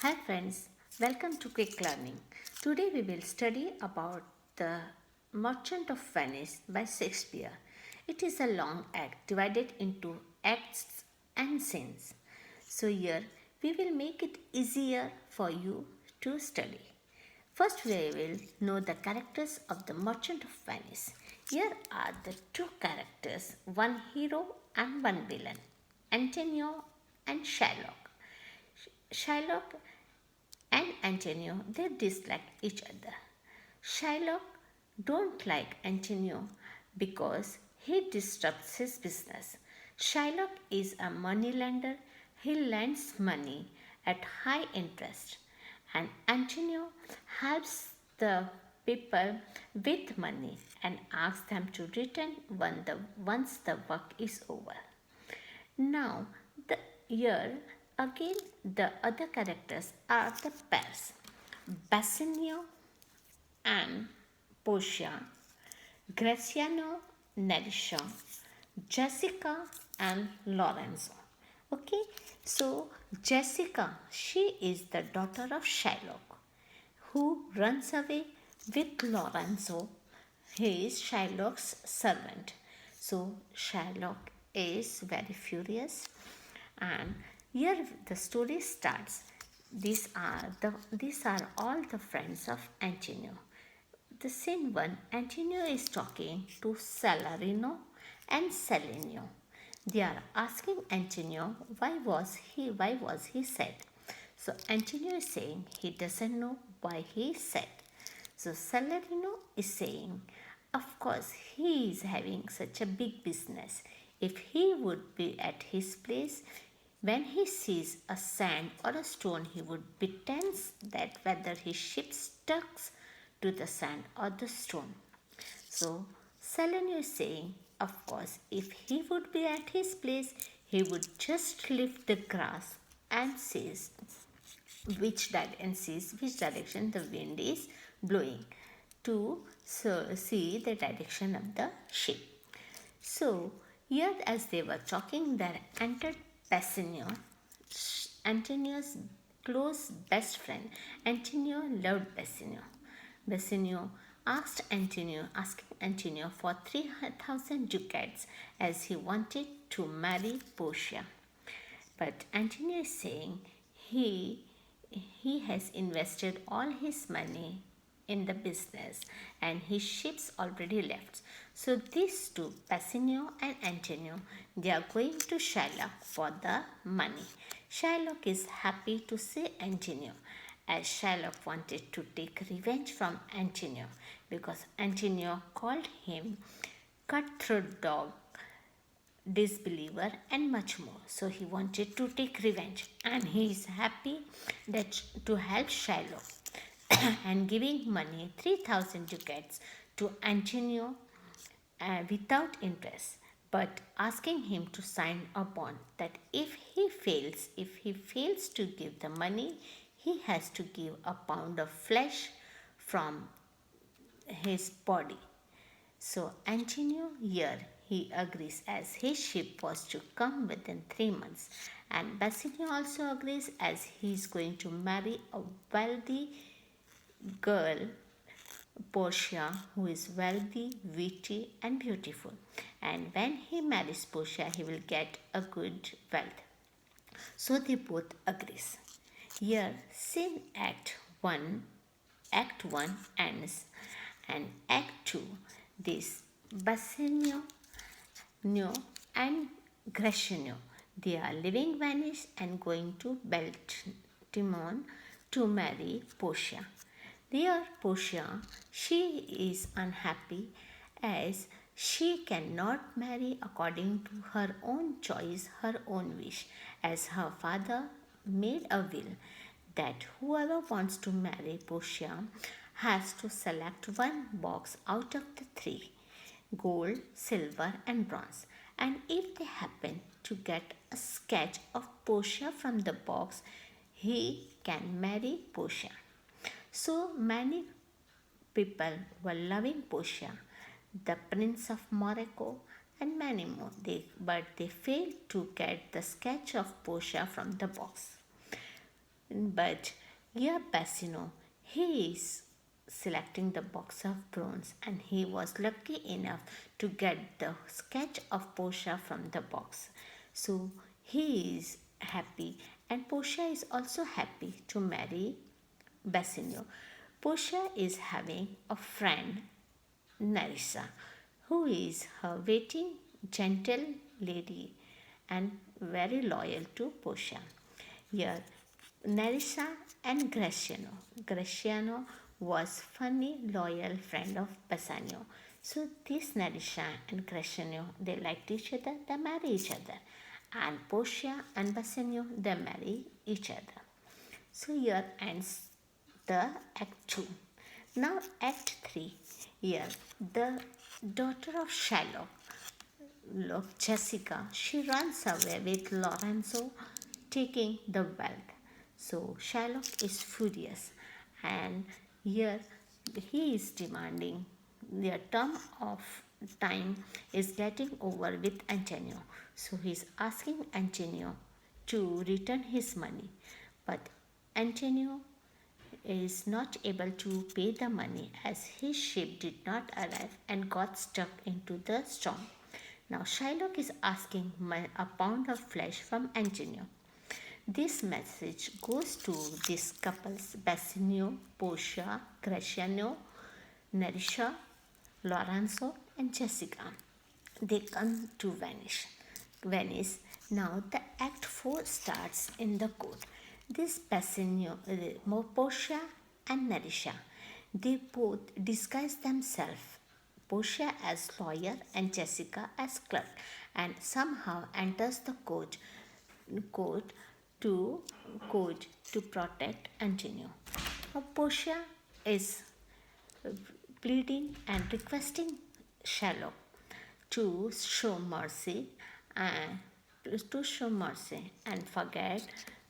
Hi friends, welcome to Quick Learning. Today we will study about The Merchant of Venice by Shakespeare. It is a long act divided into acts and scenes. So here we will make it easier for you to study. First we will know the characters of The Merchant of Venice. Here are the two characters, one hero and one villain, Antonio and Shylock. Shylock and Antonio, they dislike each other. Shylock don't like Antonio because he disrupts his business. Shylock is a moneylender. He lends money at high interest and Antonio helps the people with money and asks them to return once the work is over. Now, the here again the other characters are the pairs Bassanio and Portia, Graciano Nerissa, Jessica and Lorenzo. Okay, so Jessica, she is the daughter of Shylock who runs away with Lorenzo. He is Shylock's servant. So Shylock is very furious, and here the story starts. These are all the friends of Antonio. The scene one, Antonio is talking to Salarino and Selenio. They are asking Antonio why was he sad. So Antonio is saying he doesn't know why he is sad. So Salarino is saying, of course, he is having such a big business. If he would be at his place, when he sees a sand or a stone, he would be tense that whether his ship stuck to the sand or the stone. So Salanio is saying, of course, if he would be at his place, he would just lift the grass and sees which direction the wind is blowing to see the direction of the ship. So here as they were talking, there entered Bassanio, Antonio's close best friend. Antonio loved Bassanio. Bassanio asking Antonio for 3,000 ducats as he wanted to marry Portia. But Antonio is saying he has invested all his money in the business and his ships already left. So these two, Bassanio and Antonio, they are going to Shylock for the money. Shylock is happy to see Antonio as Shylock wanted to take revenge from Antonio because Antonio called him cutthroat dog, disbeliever and much more. So he wanted to take revenge and he is happy that to help Shylock and giving money 3,000 ducats to Antonio without interest, but asking him to sign a bond that if he fails to give the money, he has to give a pound of flesh from his body. So Antonio here he agrees as his ship was to come within 3 months, and Bassanio also agrees as he is going to marry a wealthy girl, Portia, who is wealthy, witty, and beautiful. And when he marries Portia, he will get a good wealth. So they both agrees. Here, scene Act 1 ends, and Act 2, this Bassanio and Gratiano, they are leaving Venice and going to Baltimore to marry Portia. There, Portia, she is unhappy as she cannot marry according to her own choice, her own wish, as her father made a will that whoever wants to marry Portia has to select one box out of the three: gold, silver, and bronze. And if they happen to get a sketch of Portia from the box, he can marry Portia. So many people were loving Portia, the Prince of Morocco, and many more. But they failed to get the sketch of Portia from the box. But here Bassino, he is selecting the box of bronze and he was lucky enough to get the sketch of Portia from the box. So he is happy and Portia is also happy to marry Bassino. Portia is having a friend Narissa, who is her waiting, gentle lady and very loyal to Portia. Here, Narissa and Graciano. Graciano was funny, loyal friend of Bassanio. So this Narissa and Graciano, they liked each other, they marry each other. And Portia and Bassanio, they marry each other. So here ends the Act 2. Now Act 3. Here the daughter of Shylock, Jessica, she runs away with Lorenzo taking the wealth. So Shylock is furious and here he is demanding their term of time is getting over with Antonio. So he is asking Antonio to return his money. But Antonio is not able to pay the money as his ship did not arrive and got stuck into the storm. Now Shylock is asking a pound of flesh from Antonio. This message goes to these couples Bassanio, Portia, Graciano, Narisha, Lorenzo, and Jessica. They come to Venice. Venice. Now the Act 4 starts in the court. This Bassanio, Portia and Narisha, they both disguise themselves. Portia as lawyer and Jessica as clerk, and somehow enters the court to court to protect Antonio. Now, Portia is pleading and requesting Shylock to show mercy and forget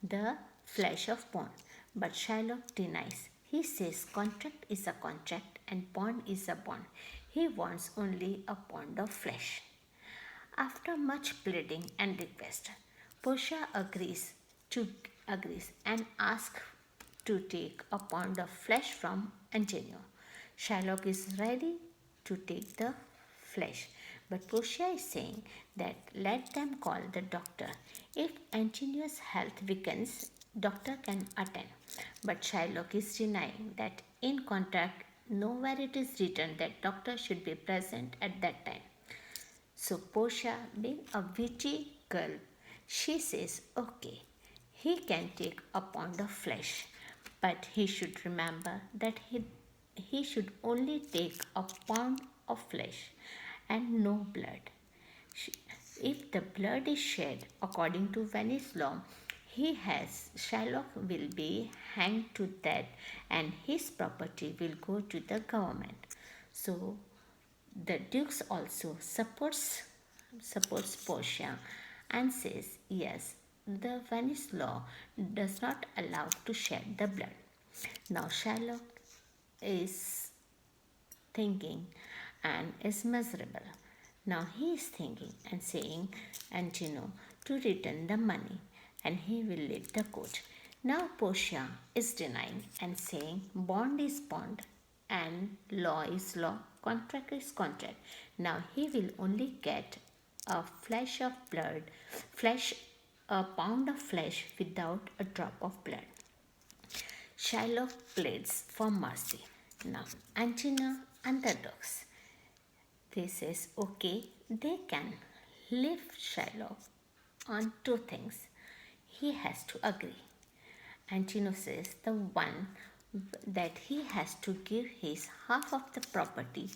the flesh of bond. But Shylock denies. He says contract is a contract and bond is a bond. He wants only a pound of flesh. After much pleading and request, Portia agrees and asks to take a pound of flesh from Antonio. Shylock is ready to take the flesh, but Portia is saying that let them call the doctor. If Antonio's health weakens, doctor can attend. But Shylock is denying that in contract nowhere it is written that doctor should be present at that time. So Portia, being a witty girl, she says, okay, he can take a pound of flesh, but he should remember that he should only take a pound of flesh and no blood. If the blood is shed according to Venice law, Shylock will be hanged to death and his property will go to the government. So the Dukes also supports Portia and says yes, the Venice law does not allow to shed the blood. Now Shylock is thinking and is miserable. Now he is thinking and saying Antonio to return the money and he will leave the court. Now Portia is denying and saying bond is bond and law is law, contract is contract. Now he will only get a a pound of flesh without a drop of blood. Shylock pleads for mercy. Now Antonio and the dogs. They says okay, they can leave Shylock on two things. He has to agree. Antonio says the one that he has to give his half of the property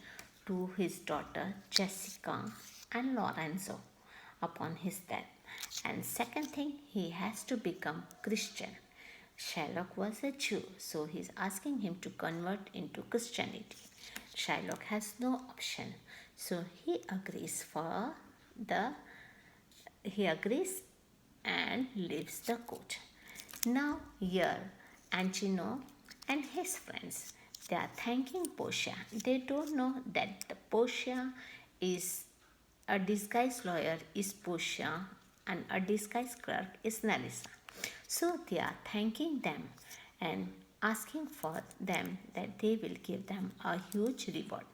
to his daughter Jessica and Lorenzo upon his death. And second thing, he has to become Christian. Shylock was a Jew, so he's asking him to convert into Christianity. Shylock has no option, so he agrees and leaves the court. Now here Antonio and his friends, they are thanking Portia. They don't know that the Portia is a disguised lawyer is Portia and a disguised clerk is Narissa. So they are thanking them and asking for them that they will give them a huge reward.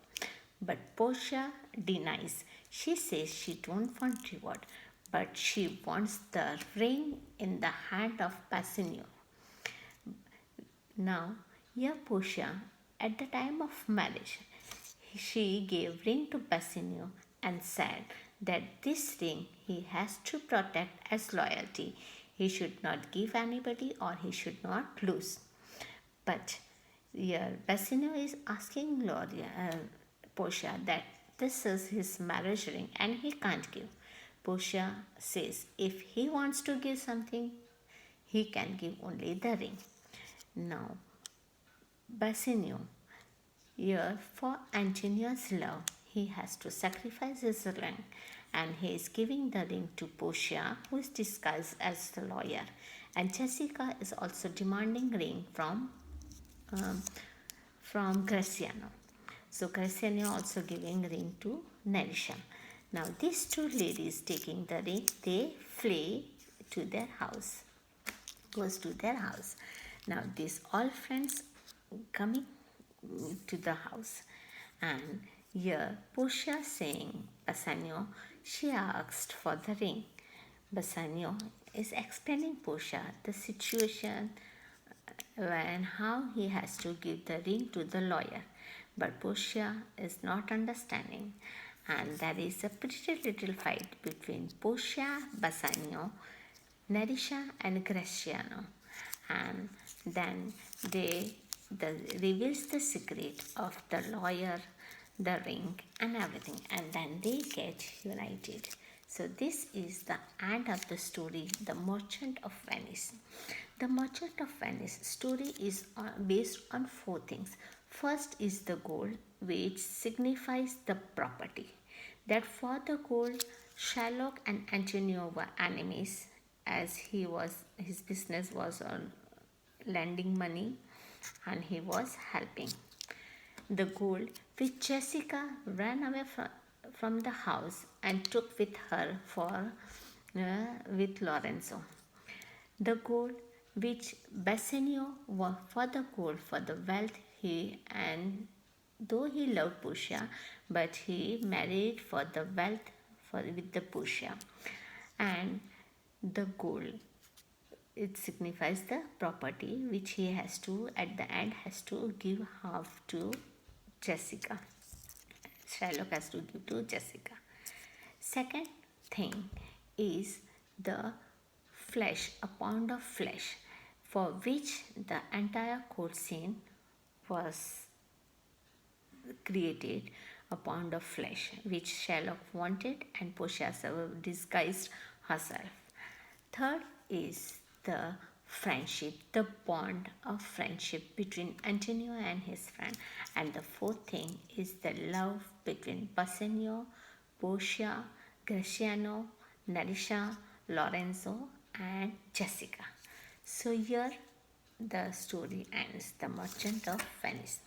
But Portia denies. She says she don't want reward, but she wants the ring in the hand of Bassanio. Now, here Portia, at the time of marriage, she gave ring to Bassanio and said that this ring he has to protect as loyalty. He should not give anybody or he should not lose. But here Bassanio is asking Portia that this is his marriage ring and he can't give. Portia says if he wants to give something, he can give only the ring. Now, Bassanio, here for Antonio's love, he has to sacrifice his ring and he is giving the ring to Portia, who is disguised as the lawyer. And Jessica is also demanding ring um, from Graciano. So Graciano also giving ring to Nerisha. Now these two ladies taking the ring, they flee to their house, goes to their house. Now these all friends coming to the house, and here Portia saying Bassanio, she asked for the ring. Bassanio is explaining Portia the situation and how he has to give the ring to the lawyer. But Portia is not understanding, and there is a pretty little fight between Portia, Bassanio, Nerisha, and Graciano. And then they reveals the secret of the lawyer, the ring, and everything, and then they get united. So this is the end of the story, The Merchant of Venice. The Merchant of Venice story is based on four things. First is the gold, which signifies the property. That for the gold, Shylock and Antonio were enemies, as his business was on lending money and he was helping. The gold which Jessica ran away from the house and took with her with Lorenzo. The gold which Bassanio was for the gold for the wealth he, and though he loved Portia, but he married for the wealth with the Portia. And the gold, it signifies the property which he has to at the end has to give half to Jessica. Shylock has to give to Jessica. Second thing is the flesh, a pound of flesh, for which the entire court scene was created, a pound of flesh which Shylock wanted and Portia disguised herself. Third is the friendship, the bond of friendship between Antonio and his friend. And the fourth thing is the love between Bassanio, Portia, Graciano, Nerisha, Lorenzo, and Jessica. So here the story ends, The Merchant of Venice.